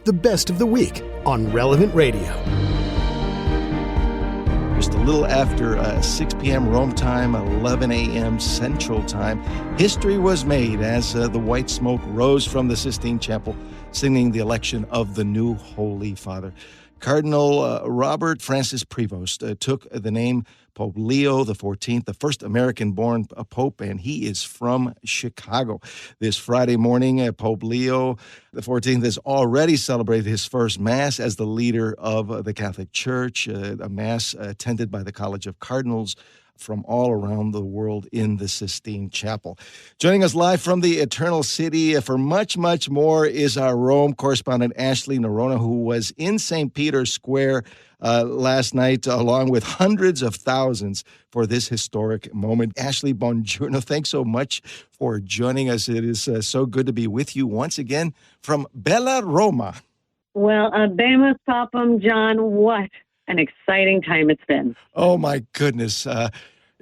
the best of the week on Relevant Radio. Just a little after 6 p.m. Rome time, 11 a.m. Central Time, history was made as the white smoke rose from the Sistine Chapel, signaling the election of the new Holy Father. Cardinal Robert Francis Prevost took the name Pope Leo XIV, the first American-born pope, and he is from Chicago. This Friday morning, Pope Leo XIV has already celebrated his first Mass as the leader of the Catholic Church, a Mass attended by the College of Cardinals from all around the world in the Sistine Chapel. Joining us live from the Eternal City for much, much more is our Rome correspondent, Ashley Noronha, who was in St. Peter's Square last night, along with hundreds of thousands for this historic moment. Ashley, buongiorno. Thanks so much for joining us. It is so good to be with you once again from Bella Roma. Well, Abemus Papam, John, what an exciting time it's been. Oh, my goodness.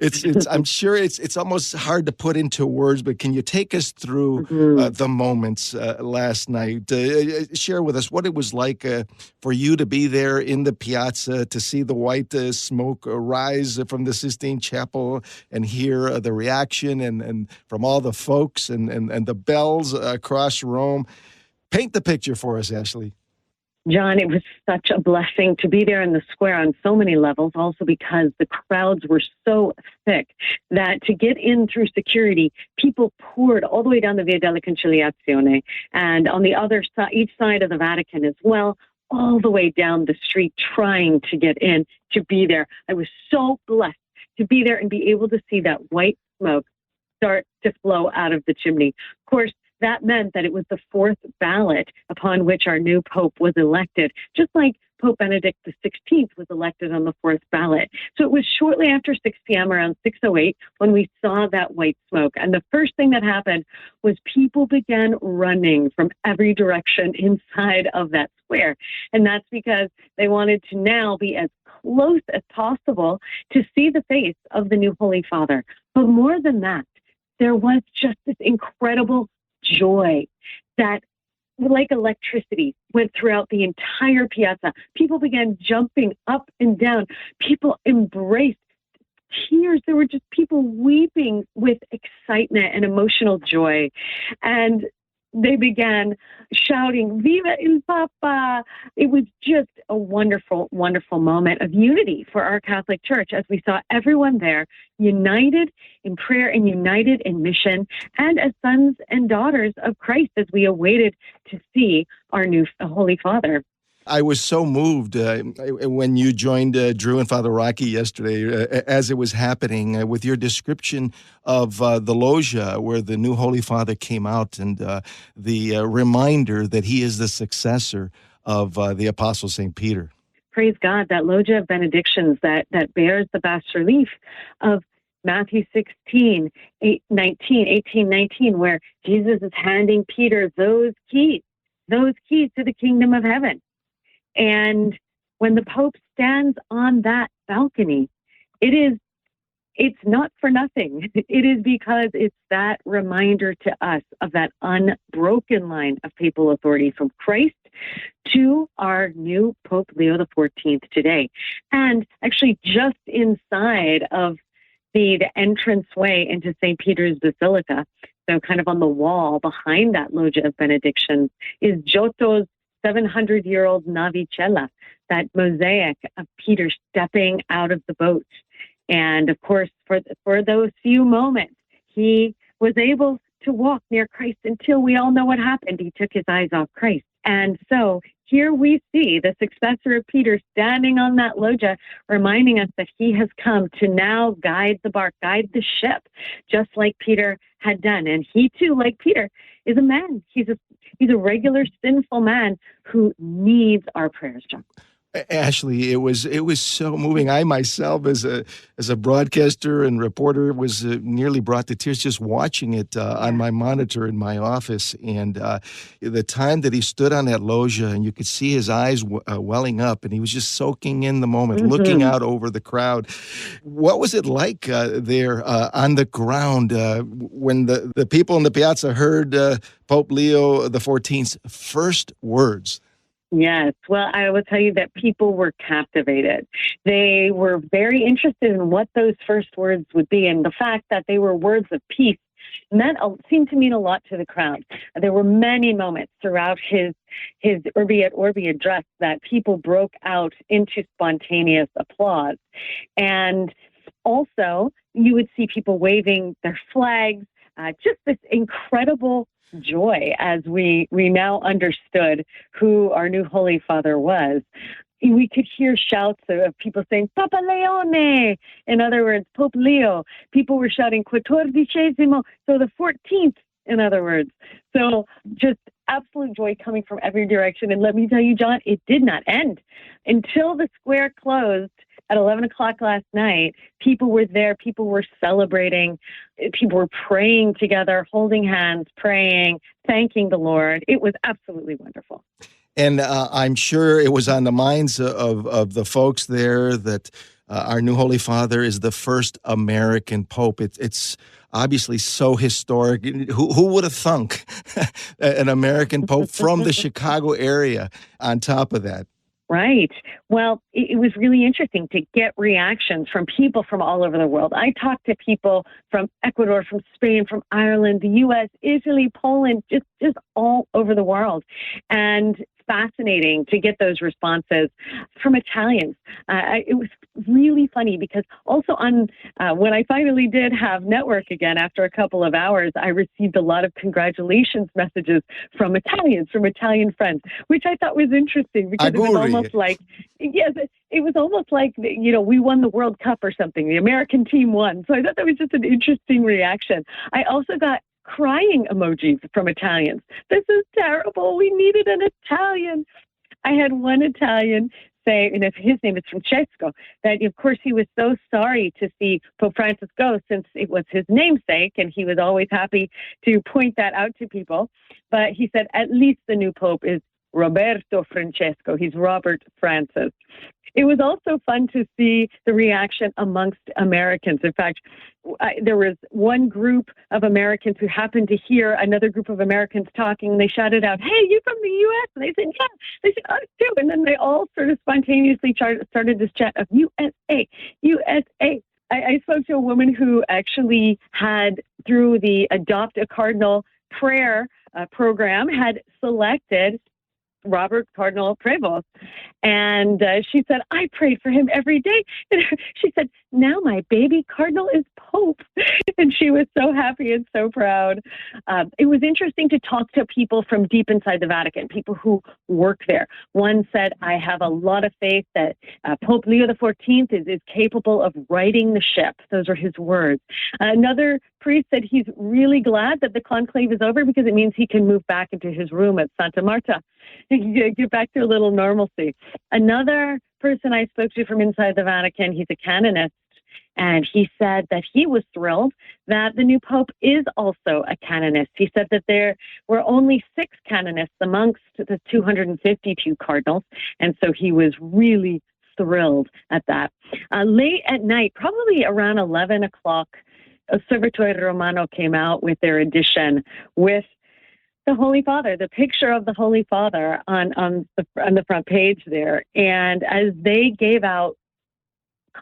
It's. I'm sure it's almost hard to put into words, but can you take us through the moments last night? Share with us what it was like for you to be there in the piazza, to see the white smoke rise from the Sistine Chapel and hear the reaction and from all the folks and the bells across Rome. Paint the picture for us, Ashley. John, it was such a blessing to be there in the square on so many levels, also because the crowds were so thick that to get in through security, people poured all the way down the Via della Conciliazione and on the other side, each side of the Vatican as well, all the way down the street trying to get in, to be there. I was so blessed to be there and be able to see that white smoke start to flow out of the chimney. Of course, that meant that it was the fourth ballot upon which our new pope was elected, just like Pope Benedict XVI was elected on the fourth ballot. So it was shortly after 6 p.m., around 6:08, when we saw that white smoke. And the first thing that happened was people began running from every direction inside of that square. And that's because they wanted to now be as close as possible to see the face of the new Holy Father. But more than that, there was just this incredible joy that, like electricity, went throughout the entire piazza. People began jumping up and down. People embraced tears. There were just people weeping with excitement and emotional joy. And they began shouting, "Viva il Papa!" It was just a wonderful, wonderful moment of unity for our Catholic Church as we saw everyone there united in prayer and united in mission, and as sons and daughters of Christ as we awaited to see our new Holy Father. I was so moved when you joined Drew and Father Rocky yesterday as it was happening with your description of the loggia where the new Holy Father came out and the reminder that he is the successor of the Apostle St. Peter. Praise God, that loggia of benedictions that bears the bas-relief of Matthew 16, 18-19, where Jesus is handing Peter those keys to the kingdom of heaven. And when the Pope stands on that balcony, it's not for nothing. It is because it's that reminder to us of that unbroken line of papal authority from Christ to our new Pope Leo XIV today. And actually just inside of the entranceway into St. Peter's Basilica, so kind of on the wall behind that loggia of benedictions, is Giotto's 700-year-old Navicella, that mosaic of Peter stepping out of the boat. And of course, for those few moments, he was able to walk near Christ until we all know what happened. He took his eyes off Christ. And so here we see the successor of Peter standing on that loggia, reminding us that he has come to now guide the bark, guide the ship, just like Peter had done. And he too, like Peter, is a man. He's a regular sinful man who needs our prayers, John. Ashley, it was so moving. I myself, as a broadcaster and reporter, was nearly brought to tears just watching it on my monitor in my office. And the time that he stood on that loggia, and you could see his eyes welling up, and he was just soaking in the moment, looking out over the crowd. What was it like there on the ground when the people in the piazza heard Pope Leo XIV's first words? Yes. Well, I will tell you that people were captivated. They were very interested in what those first words would be. And the fact that they were words of peace seemed to mean a lot to the crowd. There were many moments throughout his Urbi et Orbi address that people broke out into spontaneous applause. And also, you would see people waving their flags, just this incredible joy as we now understood who our new Holy Father was. We could hear shouts of people saying, Papa Leone! In other words, Pope Leo. People were shouting, Quattordicesimo, so the 14th, in other words. So just absolute joy coming from every direction. And let me tell you, John, it did not end. Until the square closed at 11 o'clock last night, people were there, people were celebrating, people were praying together, holding hands, praying, thanking the Lord. It was absolutely wonderful. And I'm sure it was on the minds of the folks there that our new Holy Father is the first American Pope. It's obviously so historic. Who would have thunk an American Pope from the Chicago area on top of that? Right. Well, it was really interesting to get reactions from people from all over the world. I talked to people from Ecuador, from Spain, from Ireland, the U.S., Italy, Poland, just all over the world. And fascinating to get those responses from Italians. It was really funny because also when I finally did have network again after a couple of hours, I received a lot of congratulations messages from Italians, from Italian friends, which I thought was interesting because it was almost like, yes, it was almost like, we won the World Cup or something. The American team won. So I thought that was just an interesting reaction. I also got crying emojis from Italians. This is terrible. We needed an Italian. I had one Italian say, and if his name is Francesco, that of course he was so sorry to see Pope Francis go since it was his namesake, and he was always happy to point that out to people. But he said, at least the new Pope is Roberto Francesco. He's Robert Francis. It was also fun to see the reaction amongst Americans. In fact, there was one group of Americans who happened to hear another group of Americans talking, and they shouted out, "Hey, you from the U.S.?" And they said, "Yeah." They said, "Us too." And then they all sort of spontaneously started this chant of USA, USA. I spoke to a woman who actually had, through the Adopt a Cardinal prayer program, had selected Robert Cardinal Prevost. And she said, I prayed for him every day. And she said, now my baby cardinal is Pope. And she was so happy and so proud. It was interesting to talk to people from deep inside the Vatican, people who work there. One said, I have a lot of faith that Pope Leo XIV is capable of righting the ship. Those are his words. Another priest said he's really glad that the conclave is over because it means he can move back into his room at Santa Marta and get back to a little normalcy. Another person I spoke to from inside the Vatican, he's a canonist, and he said that he was thrilled that the new Pope is also a canonist. He said that there were only 6 canonists amongst the 252 cardinals, and so he was really thrilled at that. Late at night, probably around 11 o'clock, Osservatore Romano came out with their edition with the Holy Father, the picture of the Holy Father on the front page there. And as they gave out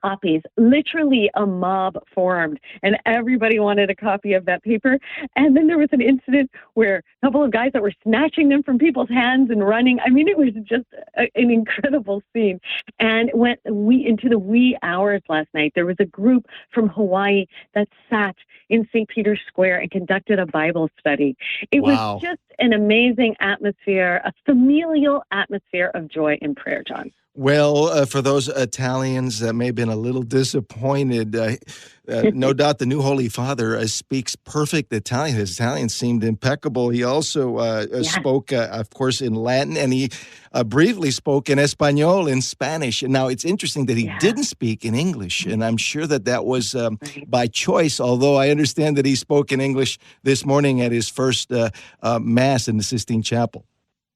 copies, literally a mob formed, and everybody wanted a copy of that paper. And then there was an incident where a couple of guys that were snatching them from people's hands and running. I mean, it was just an incredible scene. And when into the wee hours last night, there was a group from Hawaii that sat in St. Peter's Square and conducted a Bible study. It was just an amazing atmosphere, a familial atmosphere of joy and prayer, John. Well, for those Italians that may have been a little disappointed, no doubt the new Holy Father speaks perfect Italian. His Italian seemed impeccable. He also spoke, of course, in Latin, and he briefly spoke in Espanol, in Spanish. And now it's interesting that he didn't speak in English, and I'm sure that was by choice, although I understand that he spoke in English this morning at his first Mass in the Sistine Chapel.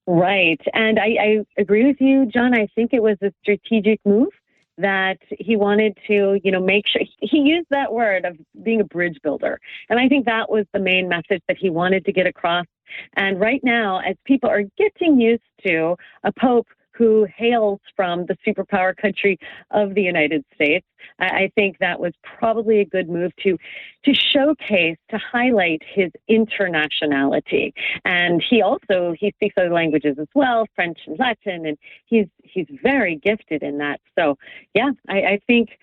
Right. And I agree with you, John. I think it was a strategic move that he wanted to, make sure he used that word of being a bridge builder. And I think that was the main message that he wanted to get across And right now, as people are getting used to a pope who hails from the superpower country of the United States, I think that was probably a good move to showcase, to highlight his internationality. And he speaks other languages as well, French and Latin, and he's very gifted in that. So, yeah, I think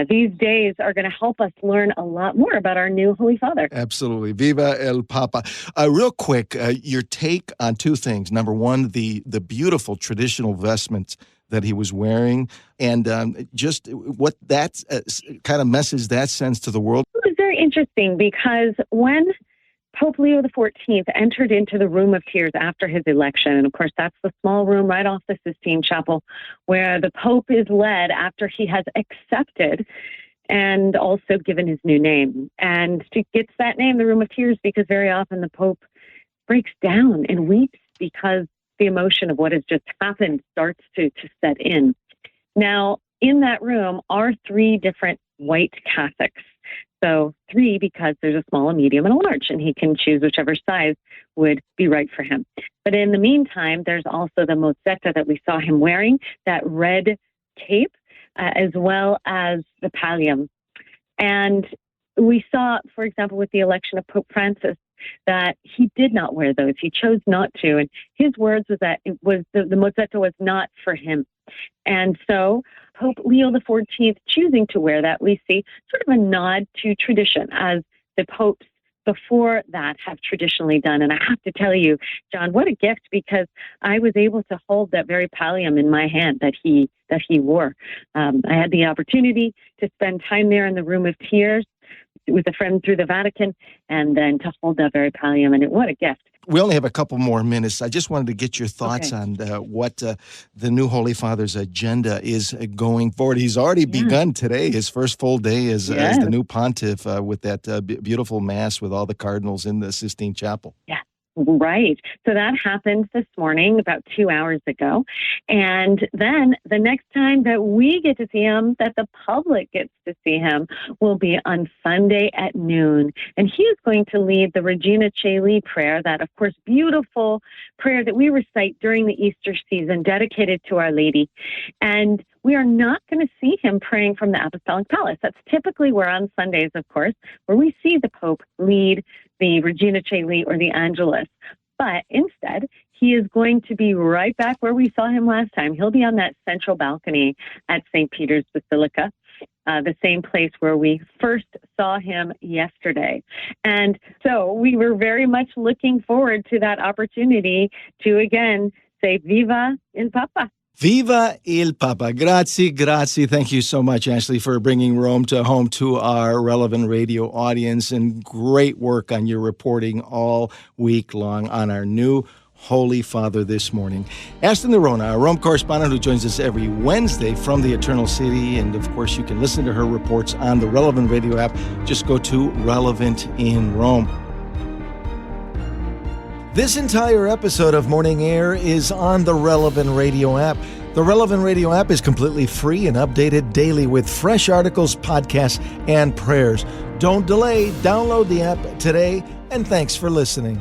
these days are going to help us learn a lot more about our new Holy Father. Absolutely. Viva el Papa. Real quick, your take on two things. Number one, the beautiful traditional vestments that he was wearing, and just what that kind of message that sends to the world. It was very interesting because when Pope Leo XIV entered into the Room of Tears after his election, and of course that's the small room right off the Sistine Chapel where the Pope is led after he has accepted and also given his new name. And he gets that name, the Room of Tears, because very often the Pope breaks down and weeps because the emotion of what has just happened starts to set in. Now, in that room are three different white cassocks. So 3 because there's a small, a medium, and a large, and he can choose whichever size would be right for him. But in the meantime, there's also the mozzetta that we saw him wearing, that red cape, as well as the pallium. And we saw, for example, with the election of Pope Francis, that he did not wear those. He chose not to. And his words was that it was the mozzetta was not for him. And so Pope Leo XIV choosing to wear that, we see sort of a nod to tradition, as the popes before that have traditionally done. And I have to tell you, John, what a gift, because I was able to hold that very pallium in my hand that he wore. I had the opportunity to spend time there in the Room of Tears with a friend through the Vatican, and then to hold that very pallium. And what a gift. We only have a couple more minutes. I just wanted to get your thoughts on what the new Holy Father's agenda is going forward. He's already begun today, his first full day as the new pontiff, with that beautiful mass with all the cardinals in the Sistine Chapel. Yeah. Right. So that happened this morning, about 2 hours ago. And then the next time that we get to see him, that the public gets to see him, will be on Sunday at noon. And he is going to lead the Regina Caeli prayer, that, of course, beautiful prayer that we recite during the Easter season, dedicated to Our Lady. And we are not going to see him praying from the Apostolic Palace. That's typically where on Sundays, of course, where we see the Pope lead the Regina Caeli or the Angelus. But instead, he is going to be right back where we saw him last time. He'll be on that central balcony at St. Peter's Basilica, the same place where we first saw him yesterday. And so we were very much looking forward to that opportunity to again say, Viva il Papa. Viva il Papa. Grazie, grazie. Thank you so much, Ashley, for bringing Rome to home to our Relevant Radio audience, and great work on your reporting all week long on our new Holy Father this morning. Ashley Noronha, our Rome correspondent who joins us every Wednesday from the Eternal City. And, of course, you can listen to her reports on the Relevant Radio app. Just go to Relevant in Rome. This entire episode of Morning Air is on the Relevant Radio app. The Relevant Radio app is completely free and updated daily with fresh articles, podcasts, and prayers. Don't delay. Download the app today, and thanks for listening.